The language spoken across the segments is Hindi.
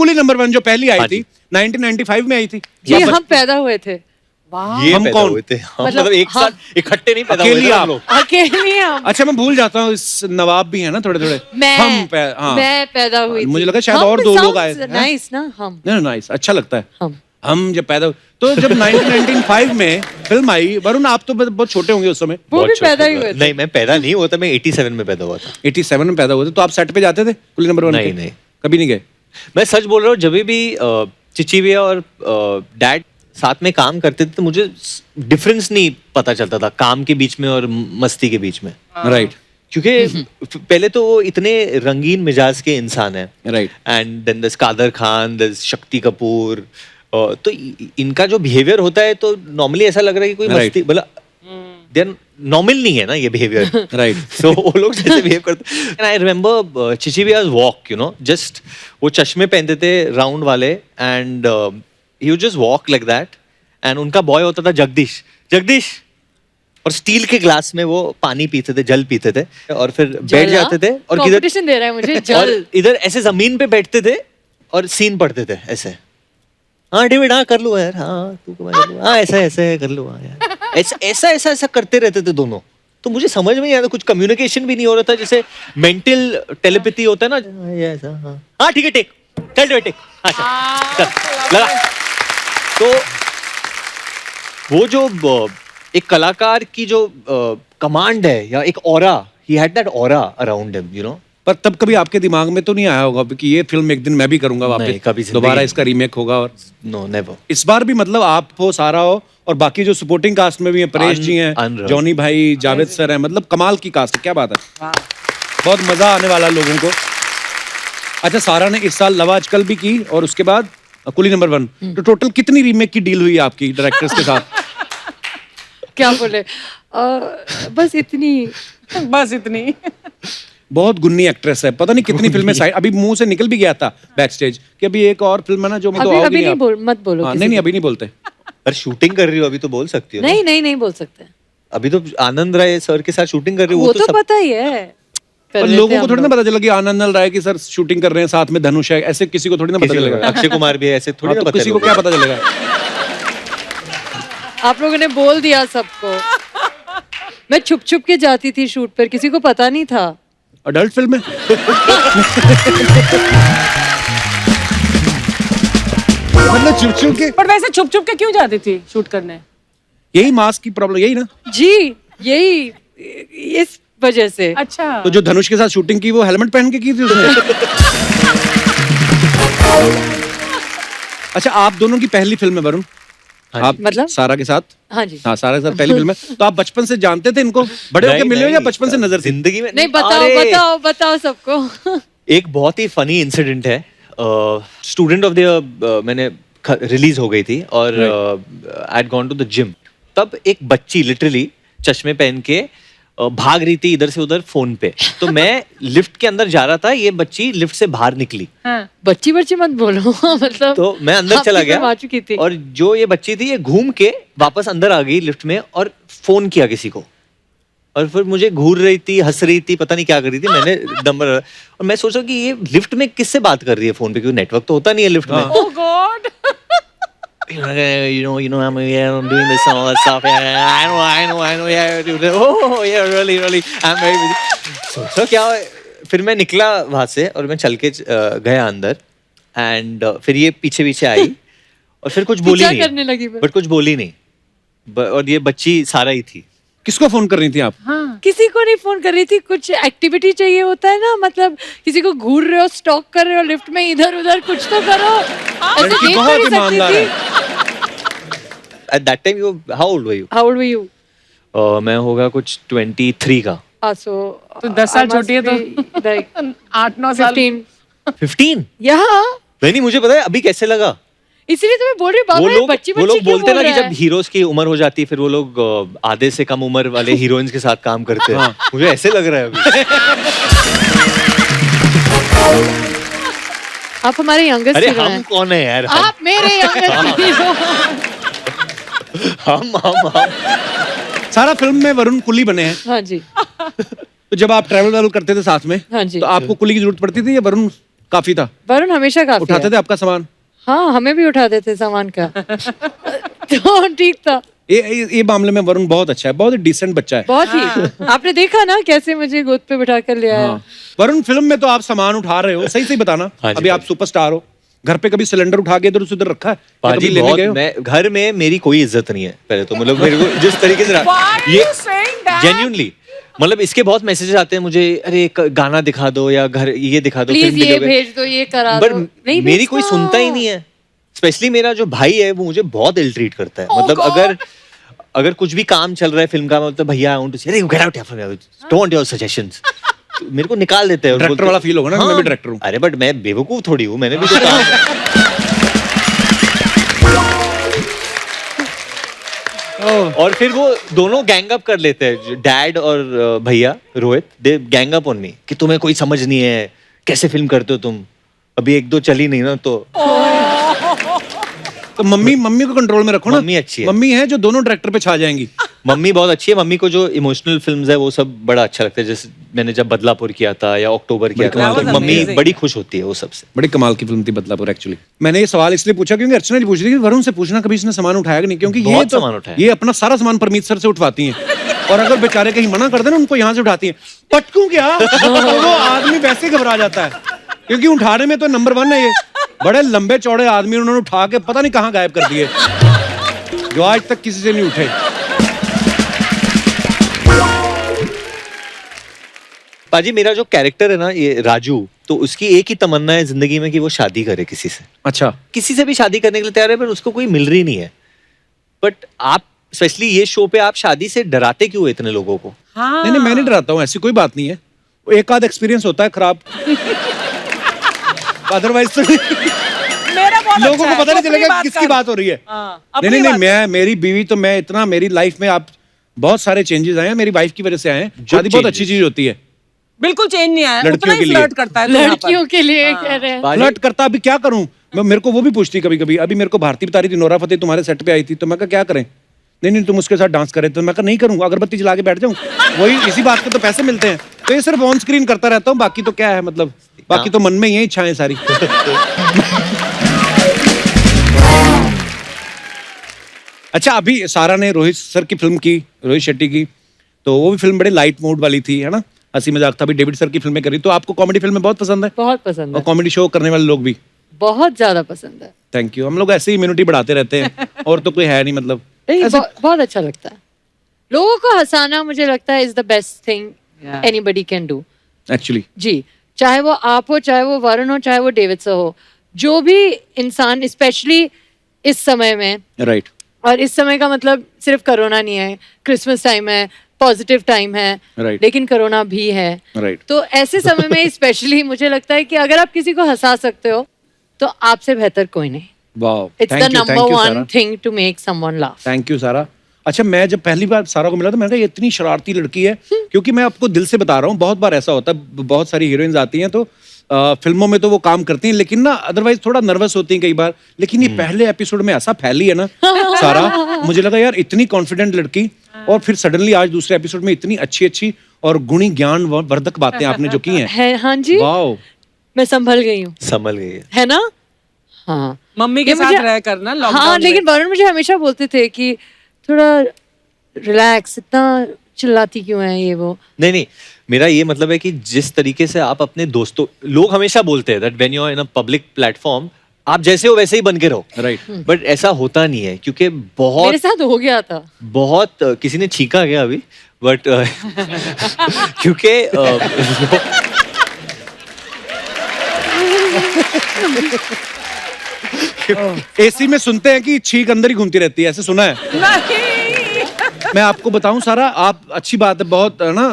कुली नंबर 1 जो पहली आई थी 1995 में आई थी। जी हम पैदा हुए थे। ये हम पैदा कौन? हुए थे मतलब एक साथ इकट्ठे नहीं पैदा हुए अकेली थे हम आप? लोग। अकेले हम। अच्छा मैं भूल जाता हूँ, इस नवाब भी है ना थोड़े थोड़े। मैं पैदा हुई मुझे थी। लगा शायद और 2 लोग आए थे। नाइस ना हम। नहीं नाइस, अच्छा लगता है। हम जब पैदा तो जब 1995 में फिल्म आई, वरुण आप तो बहुत छोटे होंगे उस समय। वो भी पैदा ही हुए थे। नहीं मैं पैदा नहीं हुआ था, मैं 87 में पैदा हुआ था। 87 में पैदा हुए थे, तो आप सेट पे जाते थे कुली नंबर 1 नहीं, के? नहीं। कभी नहीं गए? मैं सच बोल रहा हूँ, जब भी चिची भैया और डैड साथ में काम करते थे तो मुझे डिफरेंस नहीं पता चलता था काम के बीच में और मस्ती के बीच में। राइट। क्योंकि पहले तो वो इतने रंगीन मिजाज के इंसान हैं। राइट। एंड देन दस कादर खान, दस शक्ति कपूर, तो इनका जो बिहेवियर होता है तो नॉर्मली ऐसा लग रहा है कि कोई मस्ती मतलब देन नॉर्मल नहीं है ना ये बिहेवियर। राइट। सो वो लोग जैसे बिहेव करते। एंड आई रिमेम्बर चिची भैया's वॉक, यू नो, जस्ट वो चश्मे पहनते थे राउंड वाले and he would just walk like that. And उनका बॉय होता था जगदीश और स्टील के ग्लास में वो पानी पीते थे, जल पीते थे और फिर बैठ जाते थे और कंपटीशन दे रहा है मुझे जल। और इधर ऐसे जमीन पे बैठते थे और सीन पढ़ते थे ऐसे। हाँ डेविड, हाँ कर लो यार, हाँ तू कर लो, हाँ ऐसा ऐसे कर लो, हाँ यार ऐसा करते रहते थे दोनों। तो मुझे समझ में नहीं आता, कुछ कम्युनिकेशन भी नहीं हो रहा था, जैसे मेंटल टेलीपैथी होता है ना। ये ऐसा, हाँ ठीक है, टेक चल टेक, हाँ चल लगा। तो वो जो एक कलाकार की जो कमांड है या एक aura, he had that aura around him, you know. पर तब कभी आपके दिमाग में तो नहीं आया होगा कि ये फिल्म एक दिन मैं भी करूंगा वापस, कभी दोबारा इसका रीमेक होगा? और नो नेवर। इस बार भी मतलब आप हो, सारा हो, और बाकी जो सपोर्टिंग कास्ट में भी हैं, परेश जी हैं, जॉनी भाई, जावेद सर हैं, मतलब कमाल की कास्ट है। क्या बात है, बहुत मजा आने वाला लोगों को। अच्छा, सारा ने इस साल लव आजकल भी की और उसके बाद कुली नंबर 1, तो टोटल कितनी रीमेक की डील हुई आपकी डायरेक्टर्स के साथ? क्या बोले, बस इतनी बहुत गुन्नी एक्ट्रेस है, पता नहीं कितनी फिल्में साइड, अभी मुंह से निकल भी गया था बैक स्टेज कि अभी एक और फिल्म है ना जो मैं तो अभी नहीं मत बोलो। नहीं अभी नहीं बोलते। पर शूटिंग कर रही हो अभी तो बोल सकती हो। नहीं बोल सकते। अभी तो आनंद राय सर के साथ शूटिंग कर रही हो, वो तो पता ही है। और लोगों को थोड़ी ना पता चला कि आनंद राय की सर शूटिंग कर रहे हैं, साथ में धनुष है, ऐसे किसी को थोड़ी ना पता चलेगा। अक्षय कुमार भी है, ऐसे थोड़ी ना पता, किसी को क्या पता चलेगा। आप लोगों ने बोल दिया सबको। मैं छुप के जाती थी शूट पर, किसी को पता नहीं था। अडल्ट फिल्म है। मतलब छुप के। पर वैसे छुप के क्यों जाती थी शूट करने? यही मास्क की प्रॉब्लम, यही ना जी, यही इस वजह से। अच्छा, तो जो धनुष के साथ शूटिंग की वो हेलमेट पहन के की थी उसने। अच्छा, आप दोनों की पहली फिल्म है वरुण, आप मतलब सारा के साथ? हाँ जी, हाँ, सारा के साथ पहली फिल्म है। तो आप बचपन से जानते थे इनको, बड़े होकर मिले हो या बचपन से नजर थी? जिंदगी में नहीं, बताओ सबको। एक बहुत ही फनी इंसिडेंट है। स्टूडेंट ऑफ द ईयर मैंने रिलीज हो गई थी और I had gone to the gym. तब एक बच्ची लिटरली चश्मे पहन के भाग रही थी इधर से उधर फोन पे। तो मैं लिफ्ट के अंदर जा रहा था, ये बच्ची लिफ्ट से बाहर निकली। हाँ। बच्ची मत बोलो। मतलब तो मैं अंदर चला गया आ चुकी थी। और जो ये बच्ची थी ये घूम के वापस अंदर आ गई लिफ्ट में और फोन किया किसी को। और फिर मुझे घूर रही थी, हंस रही थी, पता नहीं क्या कर रही थी। मैंने नंबर और मैं सोचा कि ये लिफ्ट में किससे बात कर रही है फोन पे, क्योंकि नेटवर्क तो होता नहीं है लिफ्ट में। ओह God. you know, I'm doing this and all that stuff. I know, yeah. Oh, yeah, really, I'm very busy. So क्या, फिर मैं निकला वहाँ से और मैं चल के गया अंदर एंड फिर ये पीछे आई और फिर कुछ बोली नहीं, करने लगी बट कुछ बोली नहीं। और ये बच्ची सारा ही थी। किसको फोन कर रही थी आप? हाँ। किसी को नहीं फोन कर रही थी, कुछ एक्टिविटी चाहिए होता है ना, मतलब किसी को घूर रहे हो, स्टॉक कर रहे हो लिफ्ट में, इधर उधर कुछ तो करो। लड़की बहुत ईमानदार है। At that time how old were you? How old were you? मैं होगा कुछ 23 का। तो 10 साल छोटी है तो 8-9 साल। 15? नहीं, मुझे पता है अभी कैसे लगा। इसीलिए तो मैं बोल रही हूँ, बाबा बच्ची वो लोग बोलते ना कि जब हीरोज की उम्र हो जाती है फिर वो लोग आधे से कम उम्र वाले हीरोइंस के साथ काम करते हैं। मुझे ऐसे लग रहा है अभी। आप हमारे यंगेस्ट हीरो हैं। हम कौन है यार? आप मेरे यंगेस्ट हीरो। हम सारा फिल्म में वरुण कुली बने हैं। हाँ जी। तो जब आप ट्रैवल करते थे साथ में, हाँ जी, तो आपको कुली की जरूरत पड़ती थी या वरुण काफी था? वरुण हमेशा काफी उठाते है। थे आपका सामान? हाँ, हमें भी उठा देते सामान का। तो ठीक था। ये मामले में वरुण बहुत अच्छा है, बहुत डिसेंट बच्चा है। बहुत ही। आपने देखा ना कैसे मुझे गोद पे बिठा कर ले आया। हाँ। वरुण, फिल्म में तो आप सामान उठा रहे हो, सही सही बताना। हाँ जी, अभी आप सुपरस्टार हो, घर पे कभी सिलेंडर उठा के इधर से उधर रखा है या कभी पाजी लेने बहुत, गए हो? मैं घर में मेरी कोई इज्जत नहीं है पहले तो, मतलब मेरे को जिस तरीके से ये जेन्युइनली, मतलब इसके बहुत मैसेजेस आते हैं मुझे, अरे एक गाना दिखा दो या घर ये दिखा दो, प्लीज ये भेज दो, ये करा पर दो। नहीं मेरी कोई भेजता। सुनता ही नहीं है। स्पेशली मेरा जो भाई है वो मुझे बहुत इल ट्रीट करता है। मतलब अगर कुछ भी काम चल रहा है फिल्म का, मतलब भैया आई वांट टू से, अरे get out, don't want your suggestions, मेरे को निकाल देते हैं। और डायरेक्टर बोलते- वाला फील होगा ना कि मैं भी डायरेक्टर हूँ। अरे बट मैं बेवकूफ थोड़ी हूँ, मैंने भी तो काम और फिर वो दोनों गैंग अप कर लेते हैं, डैड और भैया रोहित, दे गैंग अप ऑन मी कि तुम्हें कोई समझ नहीं है, कैसे फिल्म करते हो तुम, अभी एक दो चली नहीं ना तो। तो मम्मी को कंट्रोल में रखो ना। मम्मी अच्छी है। मम्मी है जो दोनों डायरेक्टर पे छा जाएंगी। मम्मी बहुत अच्छी है। मम्मी को जो इमोशनल फिल्म्स है वो सब बड़ा अच्छा लगता है, जैसे मैंने जब बदलापुर किया था या अक्टूबर किया था, तो मम्मी बड़ी खुश होती है वो सबसे। बड़ी कमाल की फिल्म थी बदलापुर। एक्चुअली मैंने ये सवाल इसलिए पूछा क्योंकि अर्चना जी पूछ रही थी कि वरुण से पूछना कभी इसने सामान उठाया कि नहीं, क्योंकि ये बहुत तो सामान उठाया। ये अपना सारा सामान परमीत सर से उठवाती हैं और अगर बेचारे कहीं मना कर देना उनको यहाँ से उठाती हैं। पटकू क्या वो आदमी वैसे घबरा जाता है, क्योंकि उठाने में तो नंबर 1 है ये। बड़े लंबे चौड़े आदमी उन्होंने उठा के पता नहीं कहाँ गायब कर दिए, जो आज तक किसी से नहीं उठे। पाजी मेरा जो कैरेक्टर है ना ये राजू, तो उसकी एक ही तमन्ना है जिंदगी में कि वो शादी करे किसी से। अच्छा, किसी से भी शादी करने के लिए तैयार है, पर उसको कोई मिल रही नहीं है। बट आप स्पेशली ये शो पे आप शादी से डराते क्यों इतने लोगों को? नहीं मैं नहीं डराता हूँ, ऐसी कोई बात नहीं है। वो एक आध एक्सपीरियंस होता है खराब, अदरवाइज तो मेरा बहुत लोगों अच्छा को पता है, नहीं तो चलेगा अपनी किसकी कर। बात हो रही है। हाँ, नहीं अपनी नहीं बात मैं, मेरी बीवी तो, मैं इतना मेरी लाइफ में आप बहुत सारे चेंजेस आए हैं, मेरी वाइफ की वजह से आए हैं। शादी बहुत अच्छी चीज होती है। बिल्कुल चेंज नहीं आया, लड़कियों उतना ही के लिए। फ्लर्ट करता है तो यहाँ पर। लड़कियों के लिए कह रहे हैं। पाजी, फ्लर्ट करता, अभी क्या करूं मैं, मेरे को वो भी पूछती कभी कभी। अभी मेरे को भारती बता रही थी नोरा फतेही तुम्हारे सेट पे आई थी, तो मैं कहा क्या करें, नहीं तुम उसके साथ डांस करे, तो मैं कहा नहीं करूंगा, अगरबत्ती जला के बैठ जाऊं, वही इसी बात के तो पैसे मिलते हैं। तो ये सिर्फ ऑन स्क्रीन करता रहता हूँ, बाकी तो क्या है, मतलब बाकी तो मन में ही है इच्छाएं सारी। अच्छा, अभी सारा ने रोहित सर की फिल्म की, रोहित शेट्टी की, तो वो भी फिल्म बड़े लाइट मूड वाली थी, है ना, हंसी मजाक था। अभी डेविड सर की फिल्में करी, तो आपको कॉमेडी फिल्में बहुत पसंद है? बहुत पसंद और है, कॉमेडी शो करने वाले लोग भी बहुत ज्यादा पसंद है। Thank you. हम लोग ऐसे ही इम्यूनिटी बढ़ाते रहते हैं और तो कोई है नहीं, मतलब नहीं, ऐसे- बहुत अच्छा लगता है। लोगों को हंसाना मुझे लगता है is the best thing Yeah. Anybody can do. Actually जी, चाहे वो आप हो, चाहे वो वरुण हो, चाहे वो डेविड सर हो, जो भी इंसान, स्पेशली इस समय में, राइट, और इस समय का मतलब सिर्फ कोरोना नहीं है, क्रिसमस टाइम है, पॉजिटिव टाइम है, Right. लेकिन कोरोना भी है। राइट। तो ऐसे समय में स्पेशली मुझे लगता है कि अगर आप किसी को हंसा सकते हो तो आपसे बेहतर कोई नहीं। Wow, it's the number 1 thing to make someone laugh. Thank you Sara. अच्छा, मैं जब पहली बार सारा को मिला तो मैंने कहा ये इतनी शरारती लड़की है, क्योंकि मैं आपको दिल से बता रहा हूँ, बहुत बार ऐसा होता है, बहुत सारी हीरोइंस आती हैं तो फिल्मों में तो वो काम करती हैं, लेकिन ना अदरवाइज थोड़ा नर्वस होती हैं कई बार। लेकिन ये पहले एपिसोड में ऐसा फैली है ना सारा, मुझे लगा यार इतनी कॉन्फिडेंट लड़की, और फिर सडनली आज दूसरे एपिसोड में इतनी अच्छी अच्छी और गुणी ज्ञान वर्धक बातें आपने जो की हैं। है, हाँ जी, वाओ, मैं संभल गई हूँ, संभल गई है ना। हाँ, मम्मी के ये साथ मुझे- रह करना हाँ, लॉकडाउन लेकिन वरुण मुझे हमेशा बोलते थे कि थोड़ा रिलैक्स, इतना चिल्लाती क्यों है ये वो। नहीं, मेरा ये मतलब है कि जिस तरीके से आप अपने दोस्तों, लोग हमेशा बोलते हैं that when you are in a public platform आप जैसे हो वैसे ही बन के रहो, राइट। बट ऐसा होता नहीं है, क्योंकि मेरे बहुत साथ हो गया था। बहुत किसी ने छींका गया अभी, बट क्योंकि एसी में सुनते हैं कि छींक अंदर ही घूमती रहती है, ऐसे सुना है। नहीं। मैं आपको बताऊं सारा, आप अच्छी बात है, बहुत है ना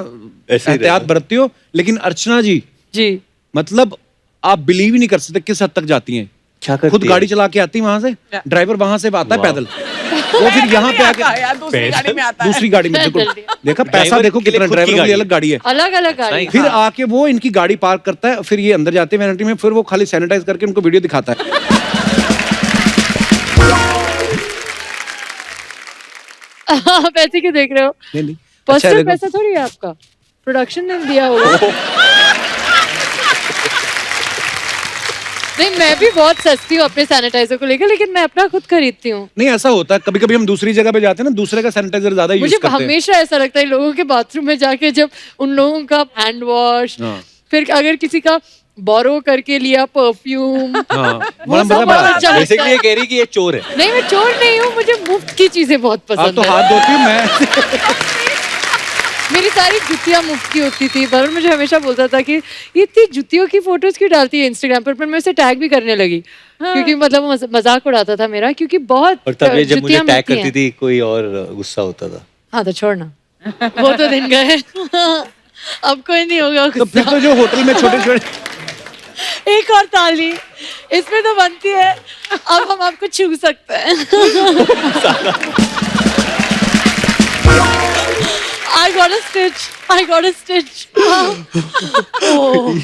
ऐसे ही एहतियात रहना। बरतती हो, लेकिन अर्चना जी जी, मतलब आप बिलीव ही नहीं कर सकते किस हद तक जाती हैं। क्या करती खुद है? गाड़ी चला के आती है वहां से, ड्राइवर वहां से आता है पैदल, वो फिर यहाँ पे आके यार दूसरी गाड़ी में आता है। दूसरी गाड़ी में देखो, देखा पैसा ड्राइवर देखो के लिए कितना, खुद की ड्राइवर के लिए गाड़ी। अलग गाड़ी है। अलग अलग गाड़ी। फिर आके वो इनकी गाड़ी पार्क करता है, फिर ये अंदर जाते हैं वैनिटी में, फिर वो खाली सैनिटाइज करके उनको वीडियो दिखाता है। आप ऐसे क्यों देख रहे हो? नहीं नहीं, अच्छा पॉजिटिव देखो, पैसा थोड़ी है आपका, प्रोडक्शन ने दिया होगा। नहीं, मैं भी बहुत सस्ती हूँ अपने सैनिटाइजर को लेकर, लेकिन मैं अपना खुद खरीदती हूँ। नहीं ऐसा होता है, कभी कभी हम दूसरी जगह पे जाते हैं ना, दूसरे का सैनिटाइजर ज्यादा यूज मुझे करते हैं। हमेशा ऐसा लगता है लोगों के बाथरूम में जाके, जब उन लोगों का हैंड वॉश, फिर अगर किसी का बोरो करके लिया परफ्यूम, वो सब बहुत अच्छा लगता बेसिकली ये है। कह रही कि ये चोर है। नहीं, मैं चोर नहीं हूँ, मुझे मुफ्त की चीजें बहुत आप पसंद तो है। हाथ धोती हूँ मैं। मेरी सारी जुतियां मुफ्त की होती थी। वरुण मुझे हमेशा बोलता था कि ये इतनी जुतियों की फोटोज क्यों डालती है इंस्टाग्राम पर मैं उसे टैग भी करने लगी, क्योंकि मतलब वो मजाक उड़ाता था मेरा, क्योंकि बहुत और तब ये जब मुझे जुतियां टैग मिलती करती हैं। थी कोई और गुस्सा होता था। हाँ तो छोड़ना, वो तो दिन गए। अब कोई नहीं होगा तो फिर गुस्सा। तो जो होटल में छोटे छोटे एक और ताली इसमें तो बनती है। अब हम आपको छू सकते हैं। I got a stitch. I got a stitch. Oh.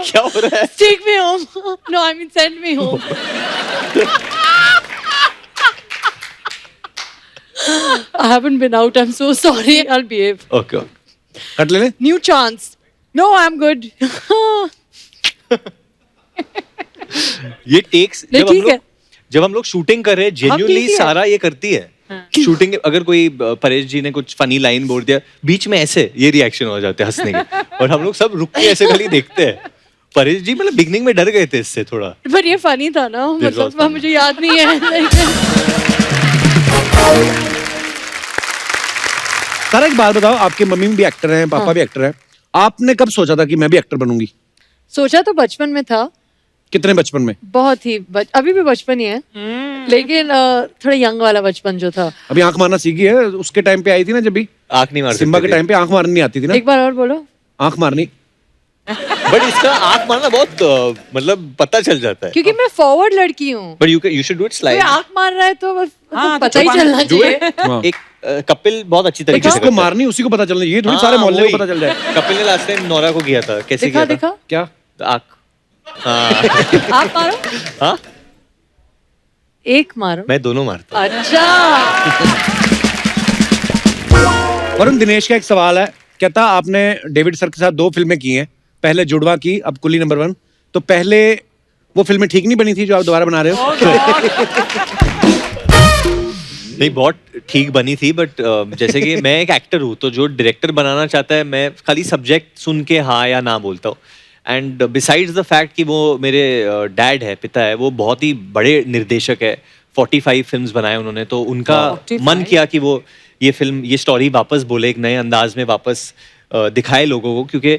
क्या हो रहा है? Take me home. No, I mean send me home. I haven't been out. I'm so sorry. I'll behave. Okay cut ले ले। New chance. No, I'm good. ये टेक्स नहीं, ठीक है। जब हम लोग शूटिंग कर रहे हैं ठीक जेन्युइनली ही है। सारा ये करती है। शूटिंग अगर कोई परेश जी ने कुछ फनी लाइन बोल दिया बीच में, ऐसे ये रिएक्शन हो जाते हैं हंसने के, और हम लोग सब रुक के ऐसे खाली देखते हैं। परेश जी मतलब बिगनिंग में डर गए थे इससे थोड़ा। पर ये फनी था ना, was मतलब funny. मुझे याद नहीं है। सारा एक बात बताओ, आपके मम्मी भी एक्टर हैं, पापा भी एक्टर हैं, आपने कब सोचा था कि मैं भी एक्टर बनूंगी? सोचा तो बचपन में था, कितने बचपन में? बहुत ही अभी भी बचपन ही है, लेकिन थोड़ा यंग वाला बचपन जो था। अभी आंख मारना सीखी है, उसके टाइम पे आई थी ना जब भी आंख नहीं मार सिम्बा के टाइम पे आंख मारनी नहीं आती थी ना, एक बार और बोलो। आंख मारनी। बट इसका आंख मारना बहुत मतलब पता चल जाता है। क्योंकि मैं फॉरवर्ड लड़की हूँ, but you should do it कोई स्लाइड। आंख मार रहा है तो बस हाँ, पता ही तो चलना डू चाहिए। इट। एक कपिल बहुत अच्छी तरीके से जिसको करता है। मारनी उसी को पता चलना, ये थोड़ी हाँ, सारे मोहल्ले वही। को पता चल जाए। कपिल ने लास्ट टाइम नोरा को किया था, कैसे दिखा किया था? दिखा, क्या? आंख। हाँ आप मारो, हाँ एक मारो। मैं दोनों मारता हूँ। अच्छा, वरुण, दिनेश का एक सवाल है, कहता आपने डेविड सर के साथ 2 फिल्में की हैं, पहले जुड़वा की, अब कुली नंबर 1, तो पहले वो फिल्में ठीक नहीं बनी थी जो आप दोबारा बना रहे हो? नहीं बहुत ठीक बनी थी, बट जैसे कि मैं एक एक्टर हूँ, तो जो डायरेक्टर बनाना चाहता है मैं खाली सब्जेक्ट सुन के हाँ या ना बोलता हूँ। एंड बिसाइड्स द फैक्ट कि वो मेरे डैड है, पिता है, वो बहुत ही बड़े निर्देशक है, 45 फिल्म्स बनाए उन्होंने, तो उनका 45? मन किया कि वो ये स्टोरी वापस बोले, एक नए अंदाज में वापस दिखाए लोगों को, क्योंकि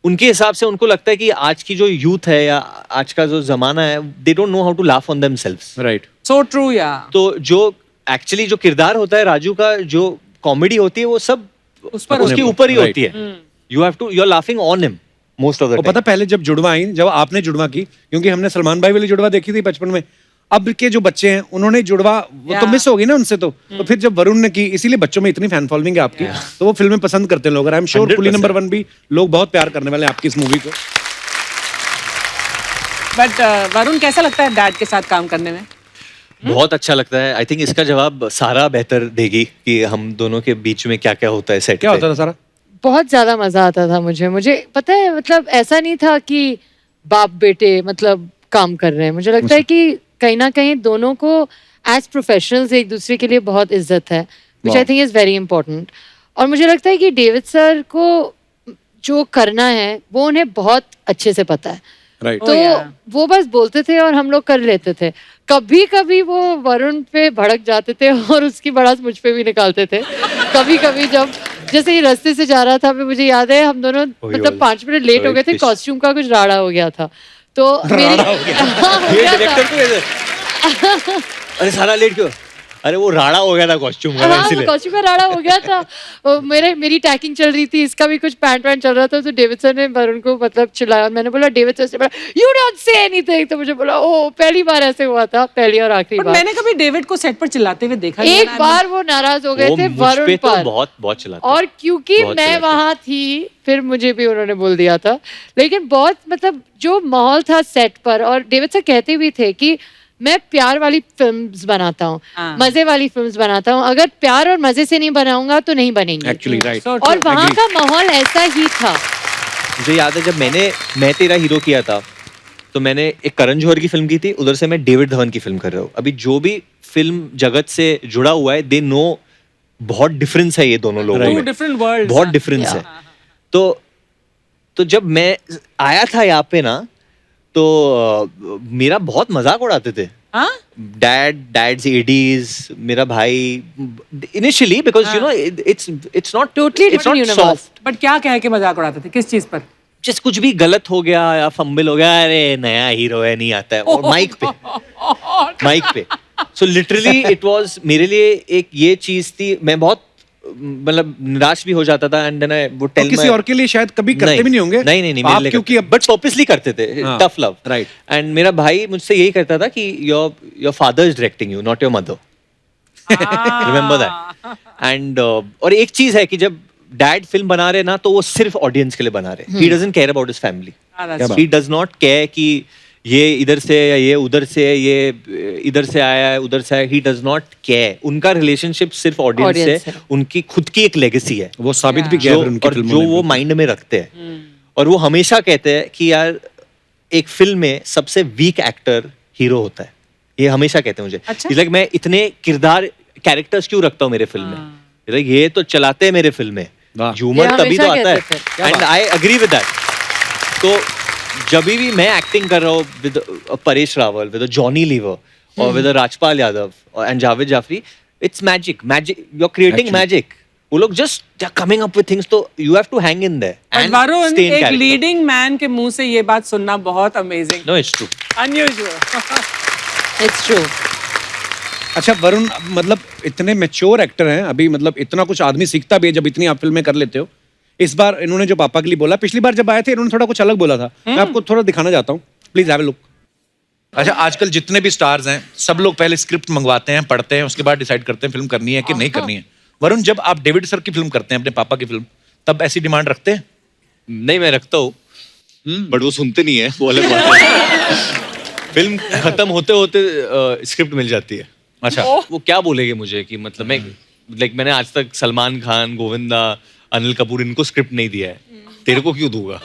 उनके हिसाब से उनको लगता है कि आज की जो यूथ है या आज का जो जमाना है, they don't know how to laugh on themselves. Right. So true, yeah. तो जो एक्चुअली जो किरदार होता है राजू का, जो कॉमेडी होती है वो सब उस पर उसके होती है। ऊपर ही Right. होती है। You have to, you are laughing on him most of the और पता पहले जब जुड़वा आई, जब आपने जुड़वा की, क्योंकि हमने सलमान भाई वाली जुड़वा देखी थी बचपन में, अब के जो बच्चे हैं उन्होंने जुड़वा, वो तो Yeah. मिस हो गई ना उनसे, तो फिर जब वरुण ने की, इसीलिए बच्चों में इतनी फैन फॉलोइंग है आपकी, तो वो फिल्में पसंद करते हैं लोग, और आई एम श्योर कुली 100%. नंबर 1 भी लोग बहुत प्यार करने वाले हैं आपकी इस मूवी को। बट वरुण, कैसा लगता है डैड के साथ काम करने में? बहुत अच्छा लगता है। आई थिंक इसका जवाब सारा बेहतर देगी कि हम दोनों के बीच में क्या क्या होता है सेट क्या पे। होता था सारा? बहुत ज्यादा मजा आता था मुझे पता है, मतलब ऐसा नहीं था कि बाप बेटे मतलब काम कर रहे हैं। मुझे लगता है कि कहीं ना कहीं दोनों को एज प्रोफेशनल्स एक दूसरे के लिए बहुत इज्जत है, which I think is very important. और मुझे लगता है कि डेविड सर को जो करना है वो उन्हें बहुत अच्छे से पता है, राइट। तो वो बस बोलते थे और हम लोग कर लेते थे। कभी कभी वो वरुण पे भड़क जाते थे और उसकी भड़ास मुझ पे भी निकालते थे। कभी कभी जब जैसे ये रास्ते से जा रहा था, मुझे याद है हम दोनों मतलब 5 मिनट लेट हो गए थे, कॉस्ट्यूम का कुछ राड़ा हो गया था, तो मेरी हाँ, हो ये गया था। डायरेक्टर को ऐसे, अरे सारा लेट क्यों? अरे वो राड़ा हो गया था कॉस्ट्यूम का, हाँ, इसलिए। कॉस्ट्यूम का राड़ा हो गया था। और मेरी टैकिंग चल रही थी, इसका भी कुछ पैंट वैंट चल रहा था, तो डेविड सर ने वरुण को मतलब चिल्लाया। मैंने बोला डेविड सर से बोला यू डोंट से एनीथिंग, तो मुझे बोला ओ पहली बार ऐसे हुआ था, पहली और आखिरी बट बार। मैंने कभी डेविड को सेट पर चिल्लाते हुए देखा नहीं है एक ना। बार वो नाराज हो गए वो थे मुझ वरुण पे तो पर, बहुत चिल्लाते। और क्योंकि बहुत मैं चिल्लाते। वहां थी फिर मुझे भी उन्होंने बोल दिया था। लेकिन बहुत मतलब जो माहौल था सेट पर, और डेविड सर कहते भी थे कि मैं प्यार वाली फिल्म्स बनाता हूँ, हाँ। मजे वाली फिल्म्स बनाता हूँ, अगर प्यार और मजे से नहीं बनाऊंगा तो नहीं बनेंगी। Actually right. So और true. वहाँ का माहौल ऐसा ही था। मुझे याद है जब मैं तेरा हीरो किया था, तो मैंने एक करण जौहर की फिल्म की थी, उधर से मैं डेविड धवन की फिल्म कर रहा हूँ। अभी जो भी फिल्म जगत से जुड़ा हुआ है, दे नो बहुत डिफरेंस है ये दोनों लोगों Two में, different worlds. बहुत डिफरेंस है। तो जब मैं आया था यहाँ पे ना, तो मेरा बहुत मजाक उड़ाते थे हाँ? डैड्स एडीज, मेरा भाई initially, because you know it's not Totally different universe. Soft, but क्या कह के मजाक उड़ाते थे, किस चीज पर? जस्ट कुछ भी गलत हो गया या फंबल हो गया, अरे नया हीरो है नहीं आता है, और माइक पे सो लिटरली इट वाज मेरे लिए एक ये चीज थी, मैं बहुत मतलब निराश भी हो जाता था, and then I would tell किसी और के लिए शायद कभी करते भी नहीं होंगे। नहीं आप क्योंकि अब बट पर्पसली करते थे, हाँ, टफ लव, right. एंड मेरा भाई मुझसे यही कहता था कि your father is directing you, not your mother, remember that. And और एक चीज है कि जब डैड फिल्म बना रहे ना, तो वो सिर्फ ऑडियंस के लिए बना रहे, he doesn't care about his family, he does not care कि ये इधर से या ये उधर से, ये इधर से आया है उधर से आया, ही डज नॉट केयर। उनका रिलेशनशिप सिर्फ ऑडियंस Audience से, है। उनकी खुद की एक लेगेसी है, वो साबित भी किया जो फिर उनकी और फिल्मों जो ने वो भी। माइंड में रखते हैं। और वो हमेशा कहते हैं कि यार एक फिल्म में सबसे वीक एक्टर हीरो होता है, ये हमेशा कहते हैं मुझे। अच्छा? लाइक मैं इतने किरदार कैरेक्टर्स क्यों रखता हूँ मेरे फिल्म में, लाइक ये तो चलाते हैं मेरे फिल्म में, वाह। ह्यूमर ये तभी तो हमेशा आता कहते थे। है, and I agree with that. तो जब भी मैं एक्टिंग कर रहा हूँ विद परेश रावल, विद जॉनी लीवर और with Rajpal Yadav and Javed Jaffrey, it's magic, you are creating magic. वो लोग just they are coming up with things, तो you have to hang in there but and Varun, stay in एक कैरेक्टर। लीडिंग मैन के मुंह से ये बात सुनना बहुत amazing, no, it's true. Unusual. It's true. अच्छा वरुण, मतलब इतने मैच्योर एक्टर हैं अभी, मतलब इतना कुछ आदमी सीखता भी है जब इतनी आप फिल्में कर लेते हो। इस बार इन्होंने जो पापा के लिए बोला, पिछली बार जब आए थे इन्होंने थोड़ा कुछ अलग बोला था, मैं आपको थोड़ा दिखाना चाहता हूँ, प्लीज हैव अ लुक। अच्छा, आजकल जितने भी स्टार्स हैं सब लोग पहले स्क्रिप्ट मंगवाते हैं, पढ़ते हैं, उसके बाद डिसाइड करते हैं फिल्म करनी है कि नहीं करनी है। वरुण, जब आप डेविड सर की फिल्म करते हैं, अपने पापा की फिल्म, तब ऐसी डिमांड रखते हैं? नहीं, मैं रखता हूँ, बट वो सुनते नहीं है, वो अलग बात है। फिल्म खत्म होते होते स्क्रिप्ट मिल जाती है। अच्छा। वो क्या बोलेंगे मुझे कि मतलब मैं मैंने आज तक सलमान खान, गोविंदा, अनिल कपूर, इनको स्क्रिप्ट नहीं दिया है, तेरे को क्यों दूंगा?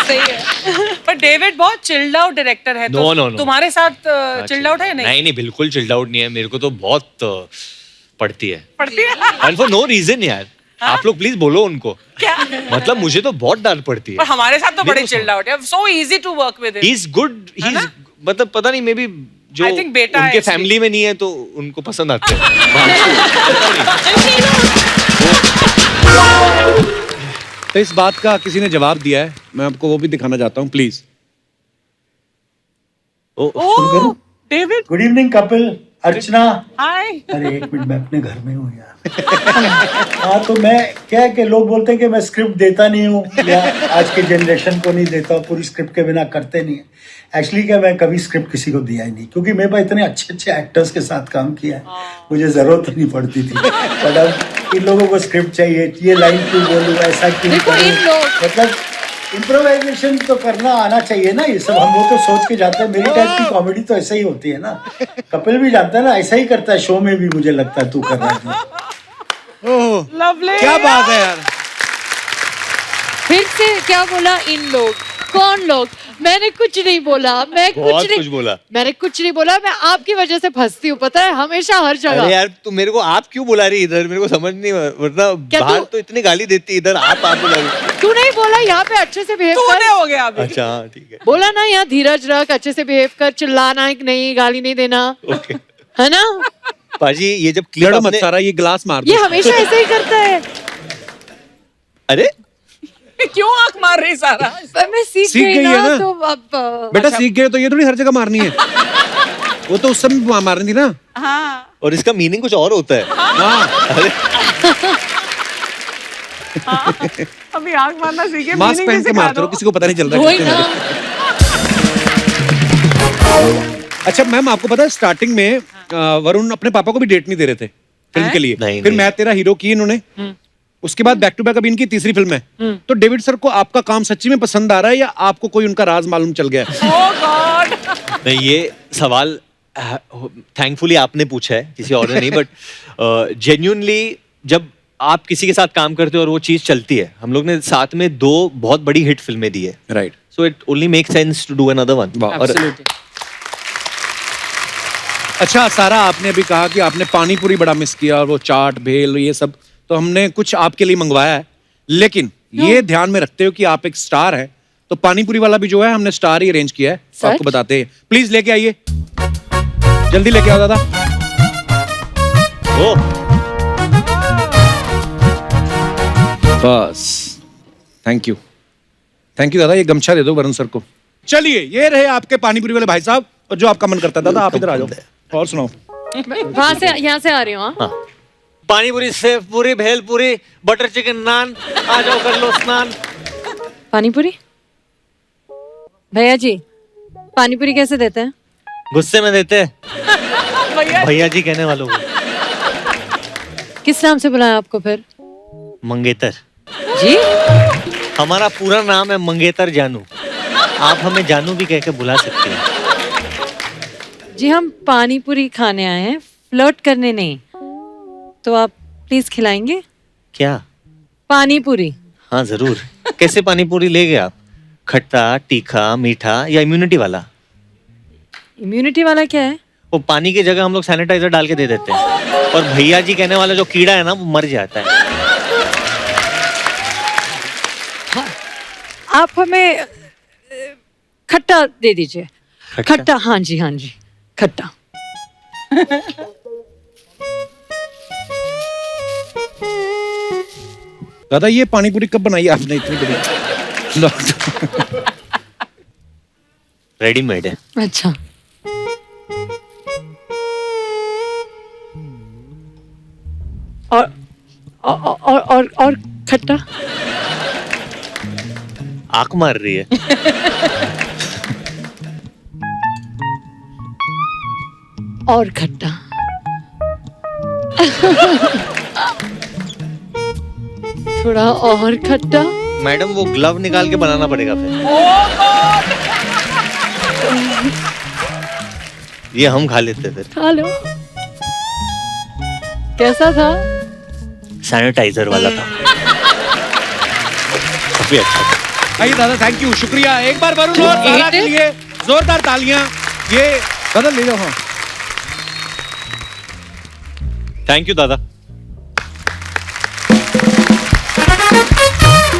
सही है। पर डेविड बहुत चिल्ड आउट डायरेक्टर है, तो No. तुम्हारे साथ चिल्ड आउट है नहीं? नहीं, बिल्कुल चिल्ड आउट नहीं है, मेरे को तो बहुत पड़ती है, पड़ती है? एंड फॉर नो रीजन यार। आप लोग प्लीज बोलो उनको, क्या? मतलब मुझे तो बहुत डांट पड़ती है। पर हमारे साथ तो बड़े मेरे को चिल्ड आउट है, so easy to work with he is good, he is, मतलब पता नहीं, मे बी जो I think बेटा है उनके इसलिए। फैमिली में नहीं है तो उनको पसंद आते हैं। तो इस बात का किसी ने जवाब दिया है, मैं आपको वो भी दिखाना चाहता हूँ, please. Oh, David, good evening Kapil, Archana. Hi. अरे एक मिनट, मैं अपने घर में हूँ यार। हाँ, तो मैं क्या है कि लोग बोलते हैं कि मैं स्क्रिप्ट देता नहीं हूँ, या आज के जनरेशन को नहीं देता, पूरी स्क्रिप्ट के बिना करते नहीं है। एक्चुअली क्या, मैं कभी स्क्रिप्ट किसी को दिया ही नहीं, क्योंकि मेरे पास इतने अच्छे अच्छे एक्टर्स के साथ काम किया है, मुझे जरूरत नहीं पड़ती थी। बट अब इन लोगों को स्क्रिप्ट चाहिए, ये लाइन क्यों बोलूँ, ऐसा क्यों देखो, इन करूँ, लोग- मतलब इम्प्रोवाइजेशन तो करना आना चाहिए ना। ये सब हम वो तो सोच के जाते हैं, मेरी टाइप की कॉमेडी तो ऐसा ही होती है ना। कपिल भी जानता है ना, ऐसा ही करता है शो में भी, मुझे लगता है तू कर रहा है तो। ओह, लवली। क्या बात है यार। फिर से क्या बोला इन लोग? कौन लोग? मैंने कुछ नहीं बोला, मैं बहुत कुछ कुछ बोला। मैंने कुछ नहीं बोला, मैं आपकी वजह से फंसती हूँ, पता है, हमेशा हर अरे जगह। यार, तू मेरे को आप क्यों बुला रही इधर, मेरे को समझ नहीं, वरना क्या बाहर तू- तो इतनी गाली देती, इधर आप बुला रही। तू नहीं बोला यहाँ पे अच्छे से बिहेव तूने कर? हो गया अभी। अच्छा, हाँ, ठीक है, बोला ना, यहाँ धीरज रख, अच्छे से बिहेव कर, चिल्लाना नहीं, गाली नहीं देना, ओके। है ना? पाजी, ये जब क्लिप लड़ो मत आपने, सारा, ये गिलास मार दो। ये हमेशा ऐसे ही करता है। अरे क्यों आंख मार रही सारा? पर मैं सीख सीख गई गई है ना, ना? तो अब बेटा सीख गए तो ये थोड़ी हर जगह मारनी है। वो तो उस समय मारनी थी ना। हाँ। और इसका मीनिंग कुछ और होता है। हाँ, अभी आंख मारना सीखे, मास्क meaning पहन भी के सिखा मारते दो। रहो, किसी को पता नहीं चल रहा वही है ना। अच्छा मैम, आपको पता है स्टार्टिंग में वरुण अपने पापा को भी डेट नहीं दे रहे थे फिल्म के लिए। नहीं, फिर नहीं। मैं तेरा हीरो की इन्होंने, उसके बाद बैक टू बैक अभी इनकी तीसरी फिल्म है। तो डेविड सर को आपका काम सच्ची में पसंद आ रहा है, या आपको कोई उनका राज मालूम चल गया है? Oh God! नहीं, ये सवाल थैंकफुली आपने पूछा है, किसी और ने नहीं, बट जेन्युइनली जब आप किसी के साथ काम करते हो और वो चीज चलती है, हम लोग ने साथ में 2 बहुत बड़ी हिट फिल्में दी है, right. So it only make sense to do another one. Absolutely. अच्छा सारा, आपने अभी कहा कि आपने पानी पूरी बड़ा मिस किया और वो चाट भेल ये सब, तो हमने कुछ आपके लिए मंगवाया है, लेकिन ये ध्यान में रखते हो कि आप एक स्टार हैं, तो पानी पूरी वाला भी जो है हमने स्टार ही अरेंज किया है, तो आपको बताते हैं। प्लीज लेके आइए, जल्दी लेके आओ दादा। बस, थैंक यू दादा, ये गमछा दे दो वरुण सर को। चलिए, ये रहे आपके पानीपुरी वाले भाई साहब, और जो आपका मन करता है दादा आप इधर आ जाओ और सुनाओ। वहां से यहाँ से आ रही हूँ। हाँ? पानी पूरी, सेव पूरी, भेल पूरी, बटर चिकन नान, आ जाओ कर लो स्नान। पानी पूरी भैया जी, पानी पूरी कैसे देते हैं? गुस्से में देते हैं भैया जी कहने वालों को। किस नाम से बुलाया आपको फिर? मंगेतर जी, हमारा पूरा नाम है मंगेतर जानू, आप हमें जानू भी कह के बुला सकते हैं। जी हम पानी पूरी खाने आए हैं, फ्लर्ट करने नहीं, तो आप प्लीज खिलाएंगे? क्या? पानी पूरी। हाँ जरूर। कैसे पानी पूरी ले गए आप? खट्टा, तीखा, मीठा या इम्यूनिटी वाला? इम्यूनिटी वाला क्या है? वो पानी की जगह हम लोग सैनिटाइजर डाल के दे देते हैं, और भैया जी कहने वाला जो कीड़ा है ना वो मर जाता है। आप हमें खट्टा दे दीजिए। खट्टा, हाँ जी हाँ जी, खट्टा। दादा ये पानी पूरी कब बनाई आपने इतनी बड़ी? रेडीमेड है। अच्छा, और खट्टा। आंख मार रही है। और खट्टा। थोड़ा और खट्टा। मैडम वो ग्लव निकाल के बनाना पड़ेगा फिर। ये हम खा लेते फिर। खा लो। कैसा था? सैनिटाइजर वाला था। काफी अच्छा था। आइए दादा, थैंक यू, शुक्रिया। एक बार वरुण और सारा के लिए जोरदार तालियां। ये दादा ले जाओ। हाँ थैंक यू दादा।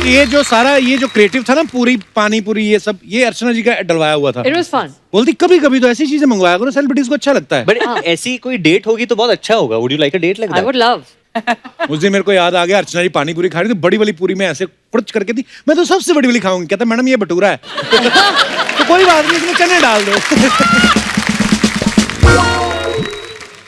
ये जो सारा ये जो क्रिएटिव था ना, पूरी पानी पूरी ये सब, ये अर्चना जी का डलवाया हुआ था। It was fun. बोलती कभी कभी तो ऐसी चीजें मंगवाया करो, सेलिब्रिटीज को अच्छा लगता है। बट ऐसी कोई डेट होगी तो बहुत अच्छा होगा। Would you like a date like I would love. उस दिन मेरे को याद आ गया, अर्चना जी पानी पूरी खा रही थी, बड़ी वाली पूरी में ऐसे कुछ करके थी, मैं तो सबसे बड़ी वाली खाऊंगी। कहता मैडम ये भटूरा है। तो कोई बात नहीं, इसमें चने डाल दो।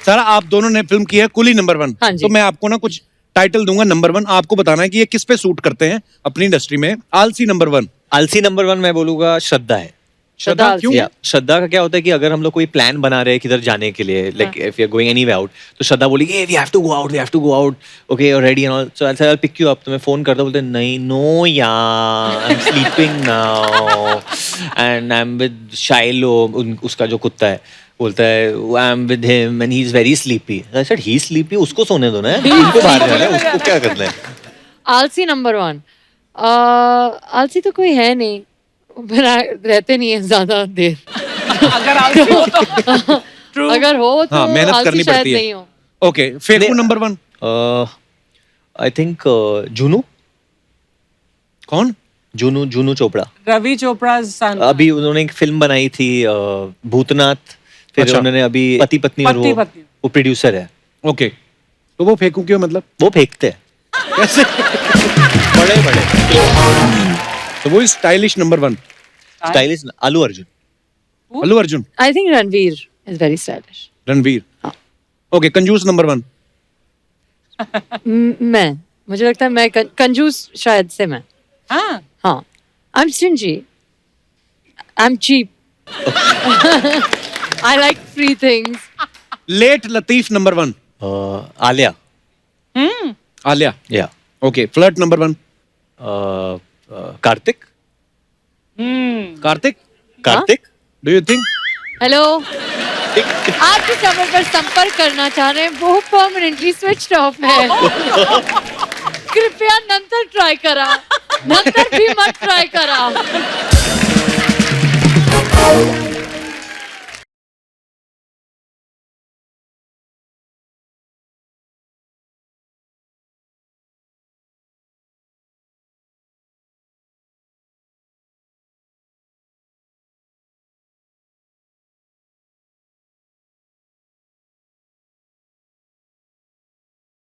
सारा, आप दोनों ने फिल्म की है कुली नंबर 1। हाँ जी। तो मैं आपको ना कुछ टाइटल दूंगा नंबर 1, आपको बताना है कि ये किस पे सूट करते हैं अपनी इंडस्ट्री में। आलसी नंबर 1। आलसी नंबर 1 मैं बोलूंगा श्रद्धा है। श्रद्धा क्यों? श्रद्धा का क्या होता है कि अगर हम लोग कोई प्लान बना रहे हैं किधर जाने के लिए, like if you are going anywhere out, तो श्रद्धा बोली we have to go out, okay you are ready and all, so I will pick you up. तो मैं फोन करता, बोलते नहीं, नो यार I am sleeping now and I am with Shiloh, उसका जो कुत्ता है, बोलता है I am with him and he is very sleepy. I said he is sleepy, उसको सोने दो ना, इनको बाहर जाना है, उसको क्या करना है। आलसी नंबर 1। आलसी तो कोई है नहीं, रहते नहीं है ज्यादा देर। अगर आलसी हो तो True. अगर हो तो हाँ, मेहनत आलसी करनी शायद पड़ती है। नहीं हो। ओके, फेकू नंबर 1 आई थिंक जूनू। कौन? जूनू चोपड़ा। रवि चोपड़ा सन। अभी उन्होंने एक फिल्म बनाई थी भूतनाथ, फिर अच्छा। उन्होंने अभी पति पत्नी, और पति-पत्नी। वो प्रोड्यूसर है। ओके, तो वो फेंकू क्यों, मतलब वो फेंकते हैं कैसे? बड़े तो वो stylish number 1। Stylish. Aloo Arjun. Allu Arjun. I think Ranveer is very stylish. Ranveer. Okay, कंजूस नंबर 1। मुझे लगता है मैं कंजूस शायद से मैं। हाँ हाँ, I'm stingy. I'm cheap. I like free things. Late लतीफ नंबर 1। आलिया। आलिया। या okay, flirt number 1। Kartik. Kartik do you think? Hello, आप जिस नंबर पर संपर्क करना चाह रहे हैं वो परमानेंटली स्विच्ड ऑफ है। कृपया नंतर ट्राय करा, नंतर भी मत ट्राय करा.